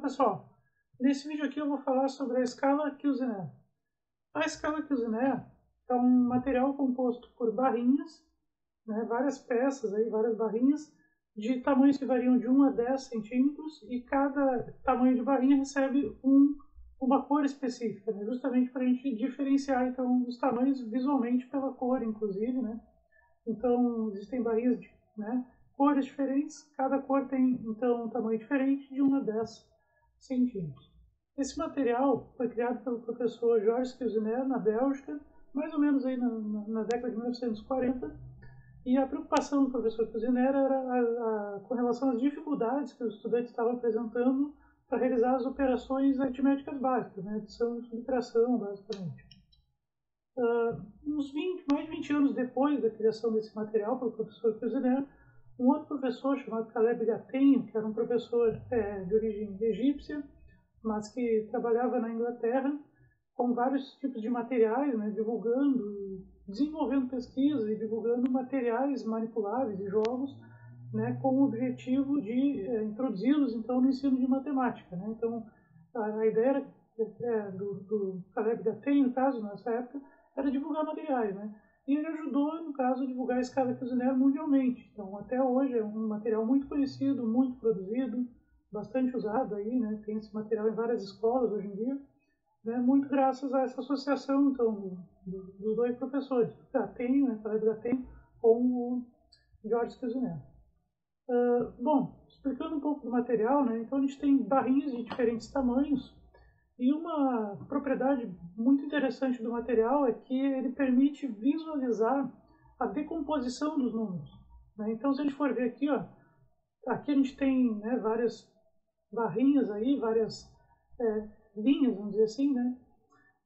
pessoal, nesse vídeo aqui eu vou falar sobre a escala Cuisenaire. A escala Cuisenaire é um material composto por barrinhas, né, várias peças, aí, várias barrinhas, de tamanhos que variam de 1 a 10 centímetros, e cada tamanho de barrinha recebe uma cor específica, né, justamente para a gente diferenciar então, os tamanhos visualmente pela cor, inclusive. Né? Então, existem barrinhas de cores diferentes, cada cor tem então um tamanho diferente de 1 a 10 centímetros. Esse material foi criado pelo professor Georges Cuisenaire na Bélgica, mais ou menos aí na década de 1940, e a preocupação do professor Cuisenaire era com relação às dificuldades que os estudantes estavam apresentando para realizar as operações aritméticas básicas, né, adição e subtração, basicamente. Mais de 20 anos depois da criação desse material pelo professor Cuisenaire, um outro professor chamado Caleb Gattegno, que era um professor de origem egípcia, mas que trabalhava na Inglaterra com vários tipos de materiais, né, divulgando, desenvolvendo pesquisas e divulgando materiais manipuláveis e jogos, né, com o objetivo de introduzi-los então no ensino de matemática. Né? Então, a ideia do Caleb Gattegno, no caso, nessa época, era divulgar materiais, né? E ele ajudou, no caso, a divulgar a escala Cuisenaire mundialmente. Então, até hoje é um material muito conhecido, muito produzido, bastante usado aí, né? Tem esse material em várias escolas hoje em dia, né? Muito graças a essa associação, então, dos dois professores, Gattegno, né? Caleb Gattegno, com o Georges Cuisenaire. Bom, explicando um pouco do material, né? Então a gente tem barrinhas de diferentes tamanhos. E uma propriedade muito interessante do material é que ele permite visualizar a decomposição dos números. Né? Então, se a gente for ver aqui, ó, aqui a gente tem, né, várias barrinhas aí, várias linhas, vamos dizer assim, né?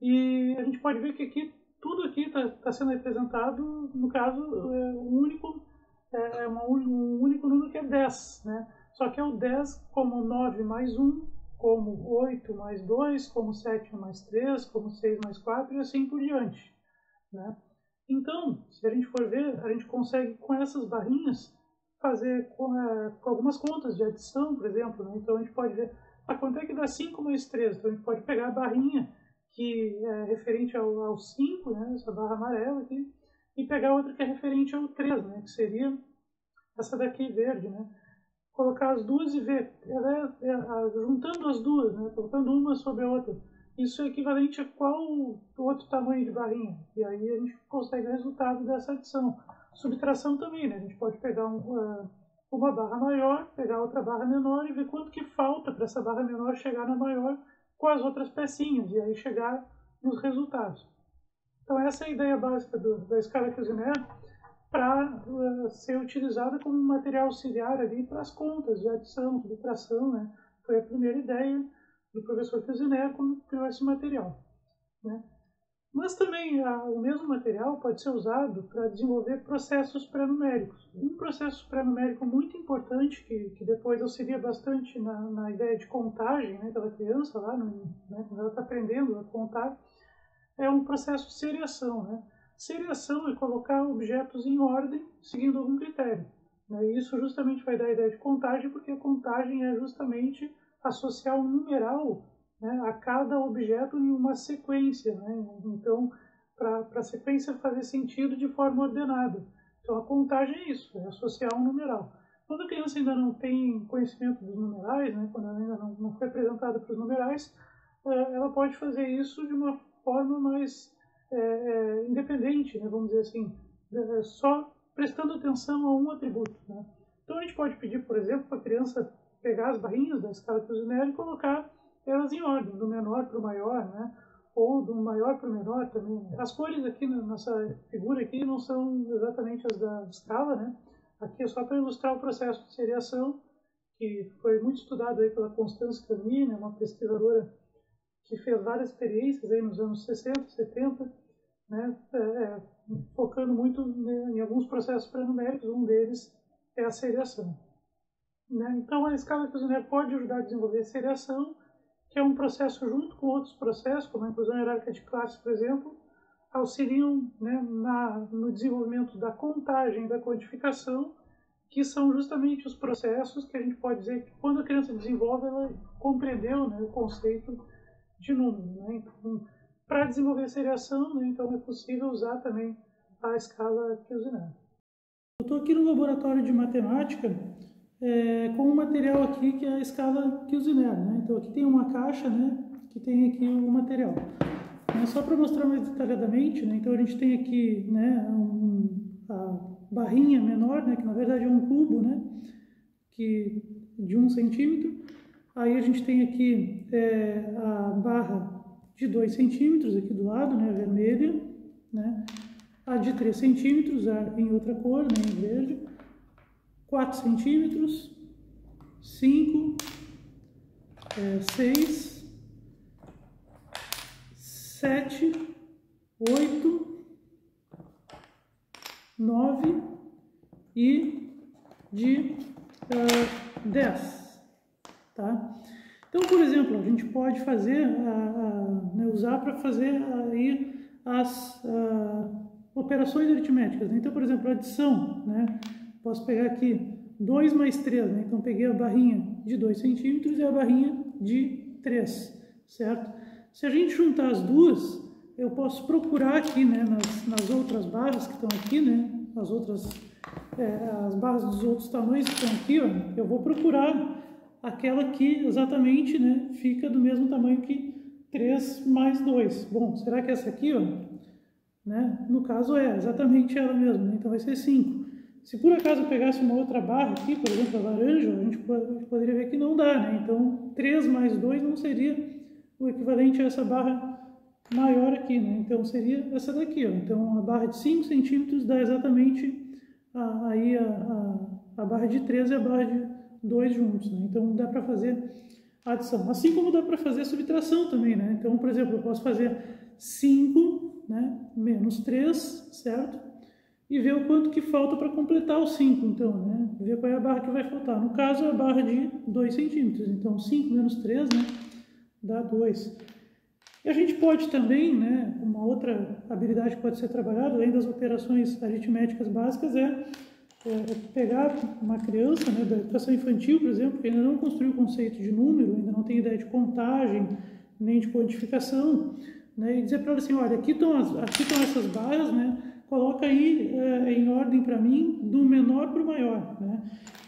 E a gente pode ver que aqui tudo aqui está sendo representado, no caso, um único número que é 10, né? Só que é o 10 como 9 mais 1, como 8 mais 2, como 7 mais 3, como 6 mais 4 e assim por diante. Né? Então, se a gente for ver, a gente consegue com essas barrinhas fazer com algumas contas de adição, por exemplo. Né? Então a gente pode ver quanto é que dá 5 mais 3. Então a gente pode pegar a barrinha que é referente ao 5, né? Essa barra amarela aqui, e pegar outra que é referente ao 3, né? Que seria essa daqui verde, né? Colocar as duas e ver, juntando as duas, né, colocando uma sobre a outra, isso é equivalente a qual outro tamanho de barrinha, e aí a gente consegue o resultado dessa adição. Subtração também, né, a gente pode pegar uma barra maior, pegar outra barra menor e ver quanto que falta para essa barra menor chegar na maior com as outras pecinhas, e aí chegar nos resultados. Então essa é a ideia básica da escala Cuisenaire, para ser utilizada como material auxiliar ali para as contas de adição, subtração, né? Foi a primeira ideia do professor Cuisenaire quando criou esse material. Né? Mas também o mesmo material pode ser usado para desenvolver processos pré-numéricos. Um processo pré-numérico muito importante, que depois auxilia bastante na ideia de contagem, né, pela criança, lá, né, quando ela está aprendendo a contar, é um processo de seriação, né? Seriação é colocar objetos em ordem, seguindo algum critério. Né? E isso justamente vai dar a ideia de contagem, porque a contagem é justamente associar um numeral, né, a cada objeto em uma sequência. Né? Então, para a sequência fazer sentido de forma ordenada. Então, a contagem é isso, é associar um numeral. Quando a criança ainda não tem conhecimento dos numerais, né, quando ela ainda não foi apresentada para os numerais, ela pode fazer isso de uma forma mais independente, né, vamos dizer assim, só prestando atenção a um atributo. Né? Então a gente pode pedir, por exemplo, para a criança pegar as barrinhas da escala Cuisenaire e colocar elas em ordem, do menor para o maior, né? Ou do maior para o menor também. As cores aqui nessa figura aqui não são exatamente as da escala, né? Aqui é só para ilustrar o processo de seriação, que foi muito estudado aí pela Constance Camille, né, uma pesquisadora que fez várias experiências aí nos anos 60, 70, né, focando muito em alguns processos pré-numéricos, um deles é a seriação. Né? Então, a escala Cuisenaire pode ajudar a desenvolver a seriação, que é um processo junto com outros processos, como a inclusão hierárquica de classes, por exemplo, auxiliam, né, no desenvolvimento da contagem e da quantificação, que são justamente os processos que a gente pode dizer que quando a criança desenvolve, ela compreendeu, né, o conceito de número. Né? Então, para desenvolver a seriação, né, então é possível usar também a escala Kuznets. Eu estou aqui no laboratório de matemática com um material aqui que é a escala Kuznets. Né? Então aqui tem uma caixa, né, que tem aqui o material. Só para mostrar mais detalhadamente, né, então a gente tem aqui, né, a barrinha menor, né, que na verdade é um cubo, né, de 1 centímetro. Aí a gente tem aqui a barra de 2 centímetros aqui do lado, né, vermelha, né, a de 3 centímetros em outra cor, né, em verde, 4 centímetros, 5, 6, 7, 8, 9 e de 10, tá? Então, por exemplo, a gente pode fazer, né, usar para fazer aí as operações aritméticas. Então, por exemplo, adição, né? Posso pegar aqui 2 mais 3, né? Então peguei a barrinha de 2 centímetros e a barrinha de 3, certo? Se a gente juntar as duas, eu posso procurar aqui, né, nas outras barras que estão aqui, né, as barras dos outros tamanhos que estão aqui, ó, eu vou procurar aquela que exatamente, né, fica do mesmo tamanho que 3 mais 2. Bom, será que essa aqui, ó, né, no caso é exatamente ela mesma, né, então vai ser 5. Se por acaso eu pegasse uma outra barra aqui, por exemplo, a laranja, a gente poderia ver que não dá, né, então 3 mais 2 não seria o equivalente a essa barra maior aqui, né? Então seria essa daqui, ó. Então a barra de 5 centímetros dá exatamente a barra de 3 e a barra de 2 juntos, né? Então dá para fazer adição. Assim como dá para fazer subtração também, né? Então, por exemplo, eu posso fazer 5, né, menos 3, certo? E ver o quanto que falta para completar o 5, então, né? Ver qual é a barra que vai faltar. No caso, a barra de 2 centímetros. Então 5 menos 3, né, dá 2. E a gente pode também, né, uma outra habilidade que pode ser trabalhada, além das operações aritméticas básicas, é pegar uma criança, né, da educação infantil, por exemplo, que ainda não construiu o conceito de número, ainda não tem ideia de contagem, nem de quantificação, né, e dizer para ela assim, olha, aqui estão essas barras, né, coloca aí em ordem para mim, do menor para o maior, né.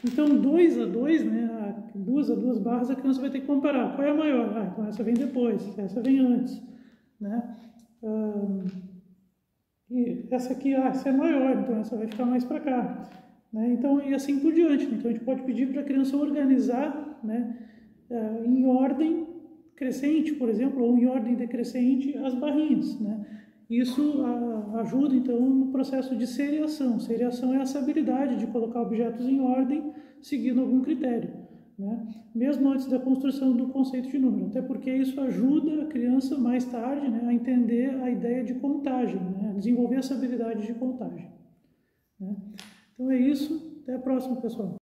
Então, 2 a 2, né, 2 a 2 barras, a criança vai ter que comparar. Qual é a maior? Então essa vem depois, essa vem antes, né? E essa aqui, essa é maior, então essa vai ficar mais para cá, né? Então, e assim por diante. Então, a gente pode pedir para a criança organizar, né, em ordem crescente, por exemplo, ou em ordem decrescente, as barrinhas, né? Isso ajuda, então, no processo de seriação. Seriação é essa habilidade de colocar objetos em ordem, seguindo algum critério, né? Mesmo antes da construção do conceito de número. Até porque isso ajuda a criança, mais tarde, né, a entender a ideia de contagem, né? A desenvolver essa habilidade de contagem, né? Então é isso. Até a próxima, pessoal.